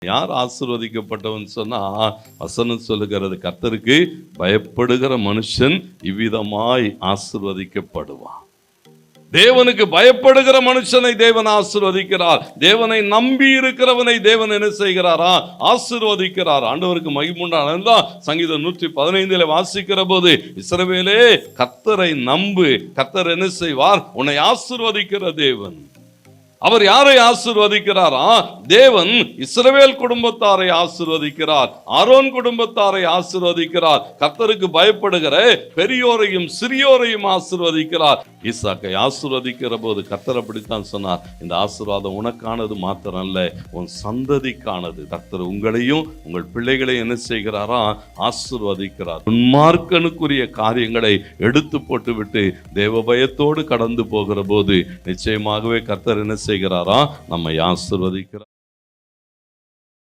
யார் ஆசீர்வதிக்கப்பட்டவன் சொன்னா, வசனம் சொல்லுகிறது, கர்த்தருக்கு பயப்படுகிற மனுஷன் இவ்விதமாய் ஆசீர்வதிக்கப்படுவான். தேவனுக்கு பயப்படுகிற மனுஷனை தேவன் ஆசீர்வதிக்கிறார். தேவனை நம்பி இருக்கிறவனை தேவன் என்ன செய்கிறாரா? ஆசீர்வதிக்கிறார். ஆண்டவருக்கு மகிமை உண்டானதுதான் சங்கீதம் 115 வாசிக்கிற போது, இஸ்ரவேலே கர்த்தரை நம்பு, கர்த்தர் என்ன செய்வார்? உன்னை ஆசீர்வதிக்கிற தேவன். அவர் யாரை ஆசீர்வதிக்கிறாரா? தேவன் இஸ்ரவேல் குடும்பத்தாரை ஆசீர்வதிக்கிறார், ஆரோன் குடும்பத்தாரை ஆசீர்வதிக்கிறார், கர்த்தருக்கு பயப்படுகிற பெரியோரையும் சிறியோரையும் ஆசீர்வதிக்கிறார். ஈசாக்கை ஆசீர்வதிக்கிற போது கர்த்தர் அப்படித்தான் சொன்னார், இந்த ஆசீர்வாதம் உனக்கானது மாத்திரம் அல்ல, உன் சந்ததிக்கானது. கர்த்தர் உங்களையும் உங்கள் பிள்ளைகளையும் என்ன செய்கிறாரா? ஆசீர்வதிக்கிறார். உன்மார்க்கனுக்குரிய காரியங்களை எடுத்து போட்டுவிட்டு தேவ பயத்தோடு கடந்து போகிற போது நிச்சயமாகவே கர்த்தர் என்ன செய்கிறாரா? நம்மை ஆசீர்வதிக்கிறார்.